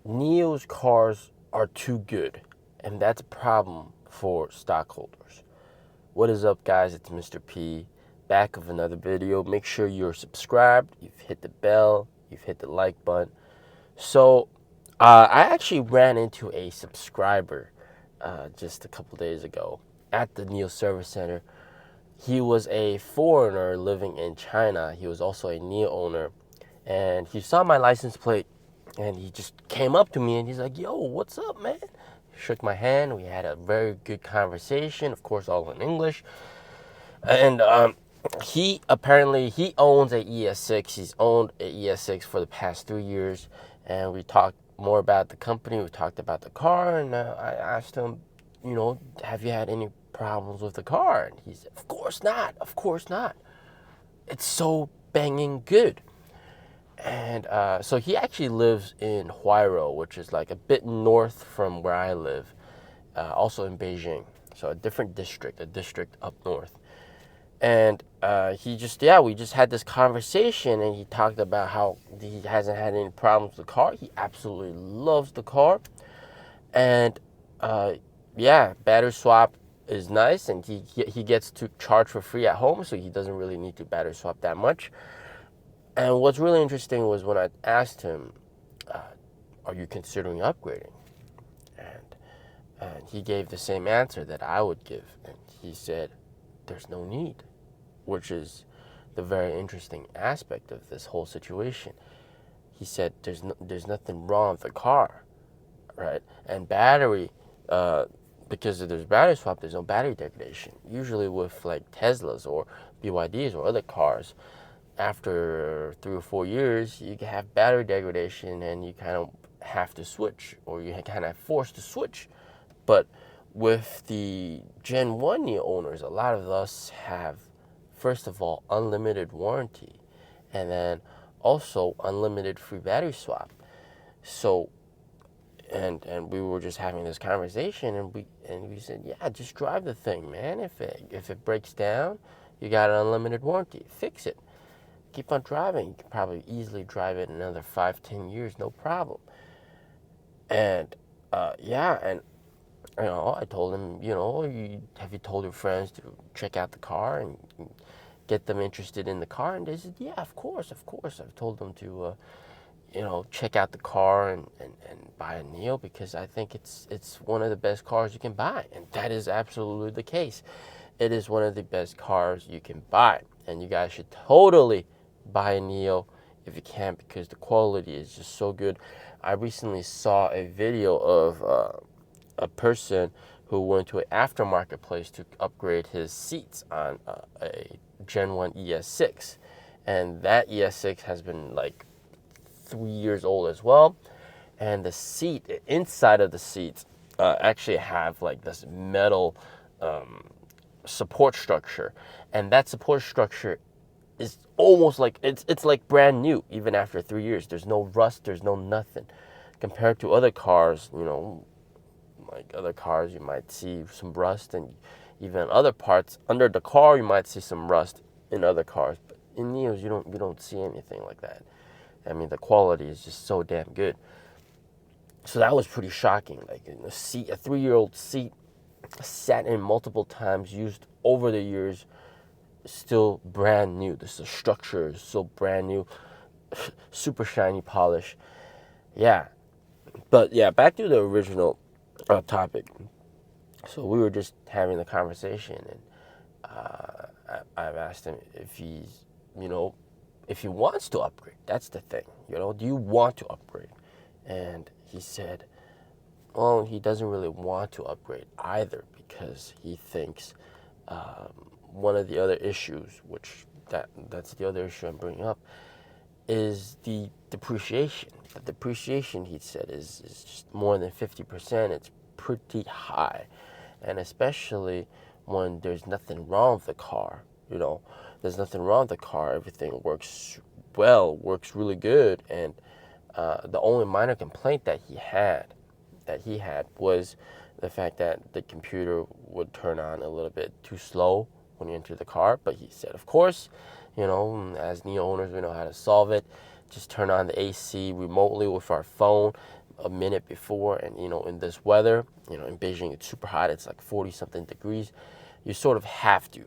NIO's cars are too good, and that's a problem for stockholders. What is up, guys? It's Mr. P, back with another video. Make sure you're subscribed, you've hit the bell, you've hit the like button. So, I actually ran into a subscriber just a couple days ago at the NIO Service Center. He was a foreigner living in China. He was also a NIO owner, and he saw my license plate. And he just came up to me and he's like, "Yo, what's up, man?" He shook my hand. We had a very good conversation, of course, all in English. And he owns a ES6. He's owned a ES6 for the past 3 years. And we talked more about the company. We talked about the car. And I asked him, have you had any problems with the car? And he said, "Of course not. Of course not. It's so banging good." And so he actually lives in Huairou, which is like a bit north from where I live, also in Beijing. So a different district, a district up north. And we just had this conversation, and he talked about how he hasn't had any problems with the car. He absolutely loves the car. And battery swap is nice, and he gets to charge for free at home, so he doesn't really need to battery swap that much. And what's really interesting was when I asked him, "Are you considering upgrading?" And he gave the same answer that I would give. And he said, "There's no need," which is the very interesting aspect of this whole situation. He said, there's nothing wrong with the car, right? And battery, because if there's battery swap, there's no battery degradation. Usually with like Teslas or BYDs or other cars, after 3 or 4 years, you can have battery degradation and you kind of have to switch, or you kind of forced to switch. But with the Gen 1 NIO owners, a lot of us have, first of all, unlimited warranty, and then also unlimited free battery swap. So, and we were just having this conversation, and we said, yeah, just drive the thing, man. If it breaks down, you got an unlimited warranty. Fix it. Keep on driving. You can probably easily drive it another 5-10 years, no problem. And and I told him, have you told your friends to check out the car and get them interested in the car? And they said, yeah, of course. I've told them to check out the car and buy a NIO, because I think it's one of the best cars you can buy. And that is absolutely the case. It is one of the best cars you can buy, and you guys should totally buy a NIO if you can, because the quality is just so good. I recently saw a video of a person who went to an aftermarket place to upgrade his seats on a Gen 1 ES6, and that ES6 has been like 3 years old as well. And the seat, inside of the seats, actually have like this metal support structure, and that support structure is almost like it's like brand new even after 3 years. There's no rust, there's no nothing, compared to other cars. Like other cars, you might see some rust, and even other parts under the car, you might see some rust in other cars. But in NIOs, you don't see anything like that. I mean, the quality is just so damn good. So that was pretty shocking. Like a 3-year-old seat, sat in multiple times, used over the years, still brand new. The structure is so brand new, super shiny polish. Yeah, but yeah, back to the original topic. So we were just having the conversation, and I've asked him if if he wants to upgrade. That's the thing. Do you want to upgrade? And he said, well, he doesn't really want to upgrade either, because he thinks one of the other issues, that's the other issue I'm bringing up, is the depreciation. The depreciation, he said, is just more than 50%. It's pretty high, and especially when there's nothing wrong with the car. There's nothing wrong with the car. Everything works well, works really good, and the only minor complaint that he had was the fact that the computer would turn on a little bit too slow when you enter the car. But he said, of course, as NIO owners, we know how to solve it. Just turn on the AC remotely with our phone. a minute before, and in this weather, in Beijing it's super hot, it's like 40 something degrees. You sort of have to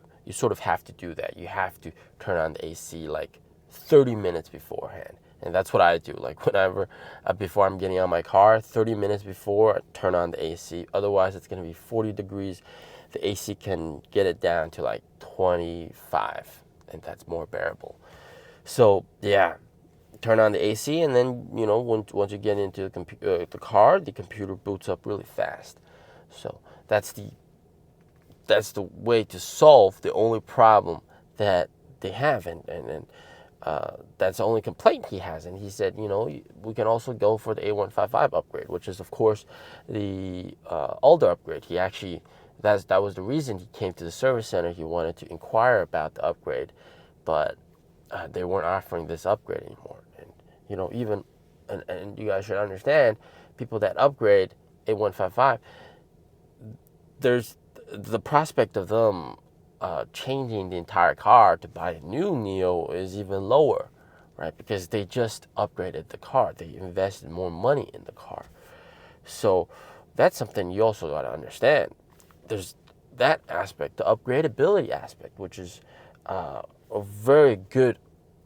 do that. You have to turn on the AC like 30 minutes beforehand. And that's what I do. Like whenever, before I'm getting out my car, 30 minutes before, turn on the AC. Otherwise, it's going to be 40 degrees. The AC can get it down to like 25, and that's more bearable. So yeah, turn on the AC, and then once you get into the car, the computer boots up really fast. So that's the way to solve the only problem that they have, and that's the only complaint he has. And he said, we can also go for the A155 upgrade, which is of course the older upgrade. He actually that was the reason he came to the service center. He wanted to inquire about the upgrade, but they weren't offering this upgrade anymore. And even and you guys should understand, people that upgrade A155, there's the prospect of them changing the entire car to buy a new NIO is even lower, right? Because they just upgraded the car. They invested more money in the car. So that's something you also got to understand. There's that aspect, the upgradability aspect, which is a very good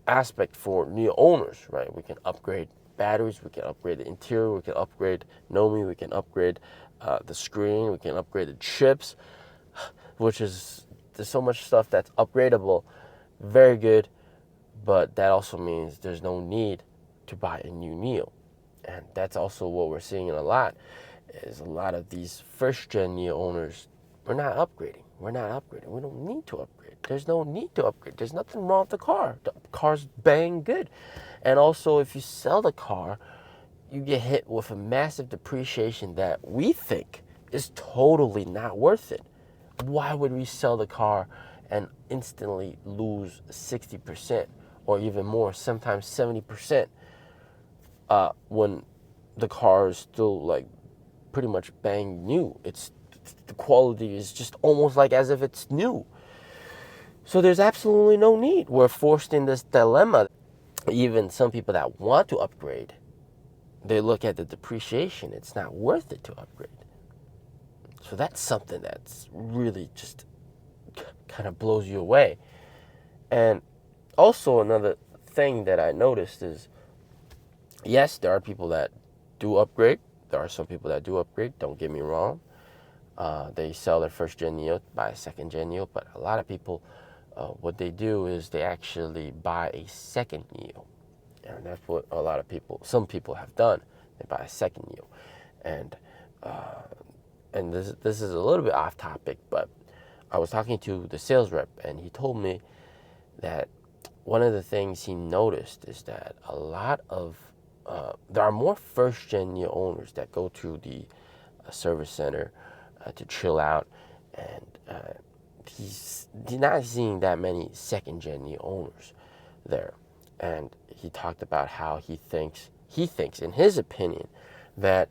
aspect for NIO owners, right? We can upgrade batteries, we can upgrade the interior, we can upgrade NOMI, we can upgrade the screen, we can upgrade the chips, which is, there's so much stuff that's upgradable. Very good, but that also means there's no need to buy a new NIO. And that's also what we're seeing a lot, is a lot of these first gen NIO owners, we're not upgrading. We don't need to upgrade. There's no need to upgrade. There's nothing wrong with the car. The car's bang good. And also, if you sell the car, you get hit with a massive depreciation that we think is totally not worth it. Why would we sell the car and instantly lose 60% or even more, sometimes 70%, when the car is still like pretty much bang new? The quality is just almost like as if it's new. So there's absolutely no need. We're forced in this dilemma. Even some people that want to upgrade, they look at the depreciation. It's not worth it to upgrade. So that's something that's really just kind of blows you away. And also another thing that I noticed is, yes, there are people that do upgrade. There are some people that do upgrade, don't get me wrong. They sell their first gen NIO, buy a second gen NIO, but a lot of people, what they do is they actually buy a second NIO. And that's what some people have done. They buy a second NIO. And this is a little bit off topic, but I was talking to the sales rep, and he told me that one of the things he noticed is that a lot of there are more first gen NIO owners that go to the service center to chill out, and he's not seeing that many second gen NIO owners there. And he talked about how he thinks in his opinion that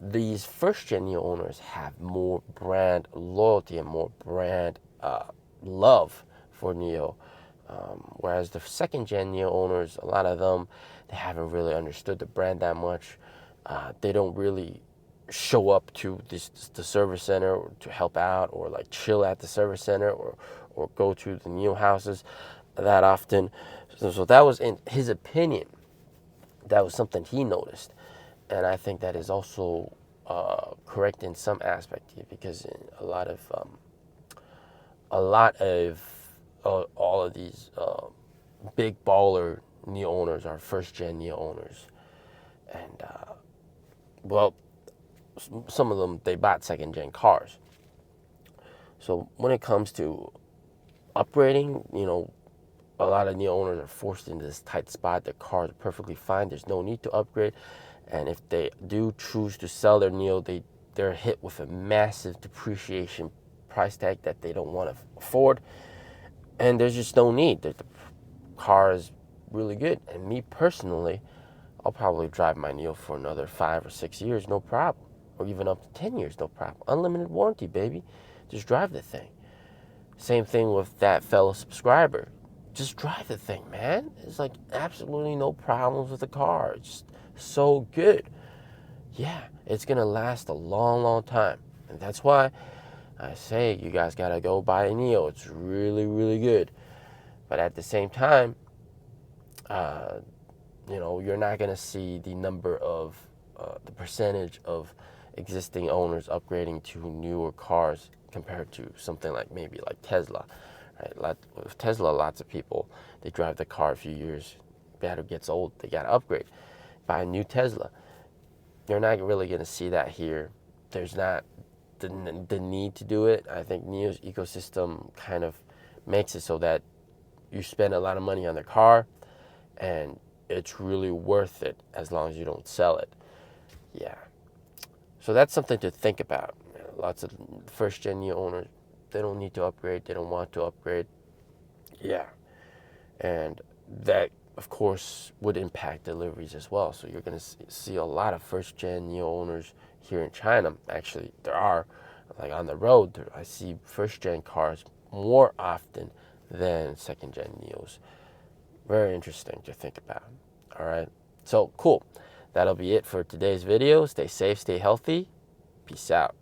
these first gen NIO owners have more brand loyalty and more brand love for NIO, whereas the second gen NIO owners, a lot of them, they haven't really understood the brand that much. They don't really show up to the service center to help out, or like chill at the service center, or go to the NIO houses that often. So that was, in his opinion, that was something he noticed. And I think that is also correct in some aspect, because in a lot of all of these big baller NIO owners are first gen NIO owners, and well, some of them, they bought second gen cars. So when it comes to upgrading, a lot of NIO owners are forced into this tight spot. Their cars are perfectly fine. There's no need to upgrade. And if they do choose to sell their NIO, they're hit with a massive depreciation price tag that they don't want to afford. And there's just no need. The car is really good. And me personally, I'll probably drive my NIO for another 5 or 6 years, no problem. Or even up to 10 years, no problem. Unlimited warranty, baby. Just drive the thing. Same thing with that fellow subscriber. Just drive the thing, man. It's like absolutely no problems with the car. It's just so good. yeah, it's gonna last a long, long time. And that's why I say you guys gotta go buy a NIO. It's really, really good. But at the same time, uh, you're not gonna see the number of the percentage of existing owners upgrading to newer cars compared to something like maybe like Tesla. Right? With Tesla, lots of people, they drive the car a few years, battery gets old, they gotta upgrade, buy a new Tesla. You're not really gonna see that here. There's not the need to do it. I think NIO's ecosystem kind of makes it so that you spend a lot of money on the car and it's really worth it as long as you don't sell it. Yeah. So that's something to think about. Lots of first gen NIO owners, they don't need to upgrade, they don't want to upgrade. Yeah. And that, of course, would impact deliveries as well. So you're going to see a lot of first gen NIO owners here in China. Actually, there are, like on the road, I see first gen cars more often than second gen NIOs. Very interesting to think about. All right. So cool. That'll be it for today's video. Stay safe, stay healthy. Peace out.